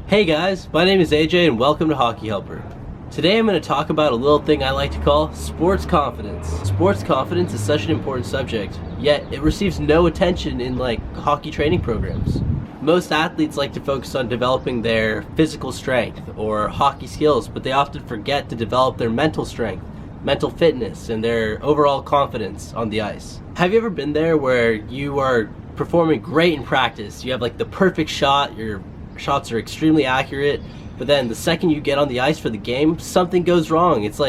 Hey guys, my name is AJ and welcome to Hockey Helper. Today I'm going to talk about a little thing I like to call sports confidence. Sports confidence is such an important subject, yet it receives no attention in hockey training programs. Most athletes like to focus on developing their physical strength or hockey skills, but they often forget to develop their mental strength, mental fitness, and their overall confidence on the ice. Have you ever been there where you are performing great in practice? You have the perfect shot, your shots are extremely accurate, but then the second you get on the ice for the game, something goes wrong. It's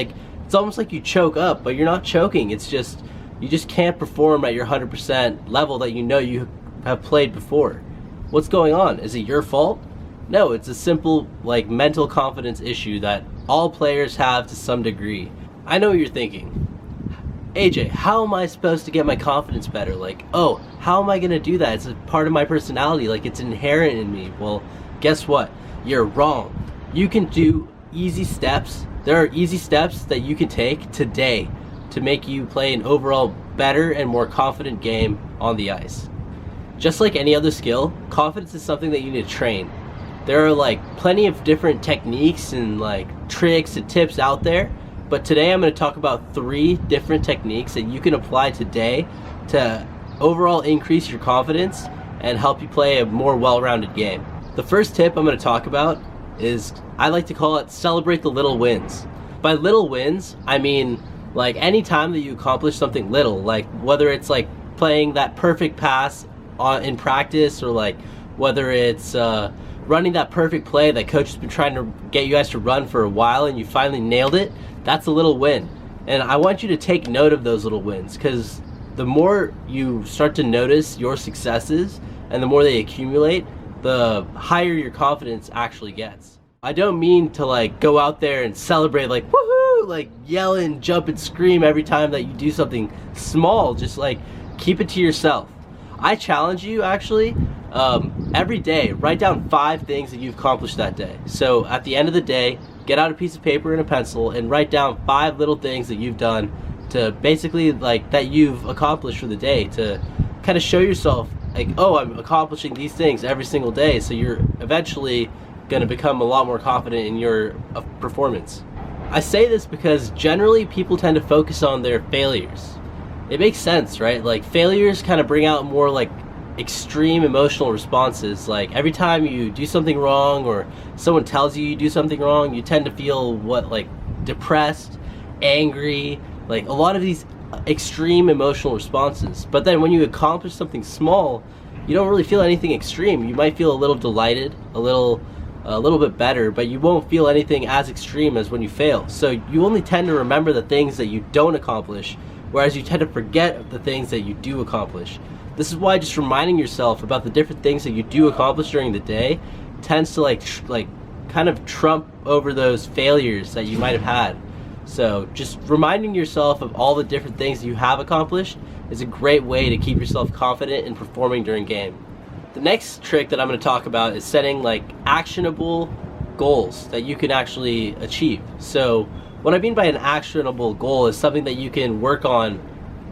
almost like you choke up, but you're not choking. It's just you just can't perform at your 100% level that you have played before. What's going on? Is it your fault? No, it's a simple mental confidence issue that all players have to some degree. I know what you're thinking. AJ, how am I supposed to get my confidence better? How am I going to do that? It's a part of my personality. It's inherent in me. Well, guess what? You're wrong. You can do easy steps. There are easy steps that you can take today to make you play an overall better and more confident game on the ice. Just like any other skill, confidence is something that you need to train. There are plenty of different techniques and tricks and tips out there. But today I'm going to talk about 3 different techniques that you can apply today to overall increase your confidence and help you play a more well-rounded game. The first tip I'm going to talk about is, I like to call it celebrate the little wins. By little wins, I mean any time that you accomplish something little, whether it's playing that perfect pass in practice, or whether it's running that perfect play that coach has been trying to get you guys to run for a while and you finally nailed it. That's a little win. And I want you to take note of those little wins, because the more you start to notice your successes and the more they accumulate, the higher your confidence actually gets. I don't mean to go out there and celebrate woohoo, yell and jump and scream every time that you do something small. Just keep it to yourself. I challenge you actually, every day, write down 5 things that you've accomplished that day. So at the end of the day, get out a piece of paper and a pencil and write down 5 little things that you've done to basically that you've accomplished for the day, to kind of show yourself oh, I'm accomplishing these things every single day. So you're eventually going to become a lot more confident in your performance. I say this because generally people tend to focus on their failures. It makes sense, right? Failures kind of bring out more extreme emotional responses. Every time you do something wrong or someone tells you do something wrong, you tend to feel depressed, angry, a lot of these extreme emotional responses. But then when you accomplish something small, you don't really feel anything extreme. You might feel a little delighted, a little bit better, but you won't feel anything as extreme as when you fail. So you only tend to remember the things that you don't accomplish, whereas you tend to forget the things that you do accomplish. This is why just reminding yourself about the different things that you do accomplish during the day tends to kind of trump over those failures that you might have had. So just reminding yourself of all the different things you have accomplished is a great way to keep yourself confident in performing during game. The next trick that I'm going to talk about is setting actionable goals that you can actually achieve. So what I mean by an actionable goal is something that you can work on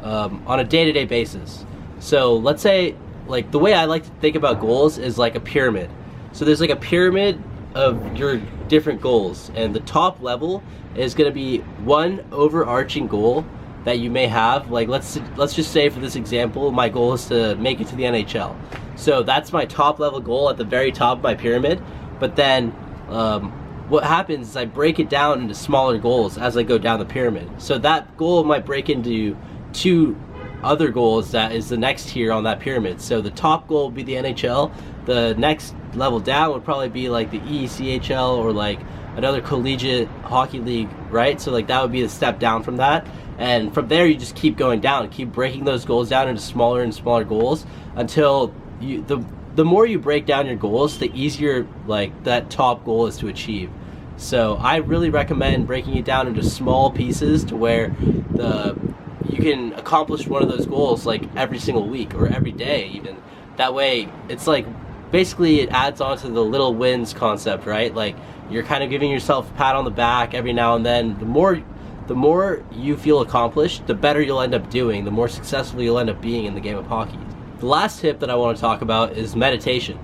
a day-to-day basis. So let's say, the way I like to think about goals is a pyramid. So there's a pyramid of your different goals, and the top level is going to be one overarching goal that you may have. Let's just say, for this example, my goal is to make it to the NHL. So that's my top level goal at the very top of my pyramid. But then what happens is I break it down into smaller goals as I go down the pyramid. So that goal might break into 2 other goals that is the next tier on that pyramid. So the top goal would be the NHL. The next level down would probably be the ECHL or another collegiate hockey league, right? So that would be the step down from that. And from there you just keep going down, keep breaking those goals down into smaller and smaller goals until the more you break down your goals, the easier that top goal is to achieve. So I really recommend breaking it down into small pieces to where you can accomplish one of those goals every single week or every day even. That way it's basically it adds on to the little wins concept, right? You're kind of giving yourself a pat on the back every now and then. The more you feel accomplished, the better you'll end up doing, the more successful you'll end up being in the game of hockey. The last tip that I want to talk about is meditation.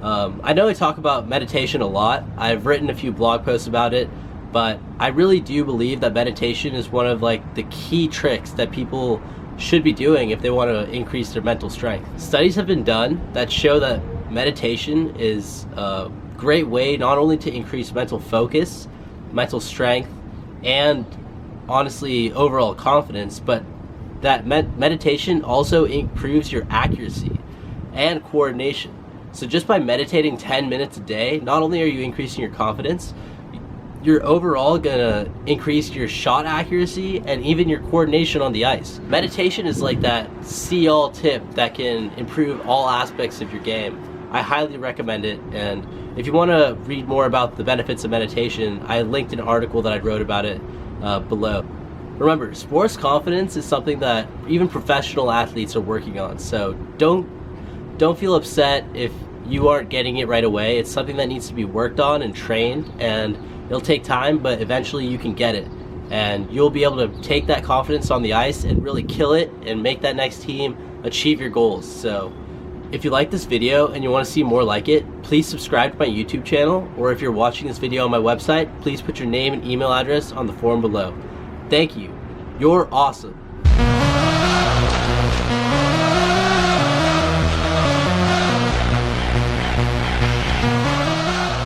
I know I talk about meditation a lot. I've written a few blog posts about it, but I really do believe that meditation is one of like the key tricks that people should be doing if they want to increase their mental strength. Studies have been done that show that meditation is a great way not only to increase mental focus, mental strength, and honestly overall confidence, but that meditation also improves your accuracy and coordination. So just by meditating 10 minutes a day, not only are you increasing your confidence, you're overall gonna increase your shot accuracy and even your coordination on the ice. Meditation is like that see-all tip that can improve all aspects of your game. I highly recommend it, and if you want to read more about the benefits of meditation, I linked an article that I wrote about it below. Remember, sports confidence is something that even professional athletes are working on, so don't feel upset if you aren't getting it right away. It's something that needs to be worked on and trained, and it'll take time, but eventually you can get it. And you'll be able to take that confidence on the ice and really kill it and make that next team achieve your goals. So if you like this video and you want to see more like it, please subscribe to my YouTube channel, or if you're watching this video on my website, please put your name and email address on the form below. Thank you. You're awesome.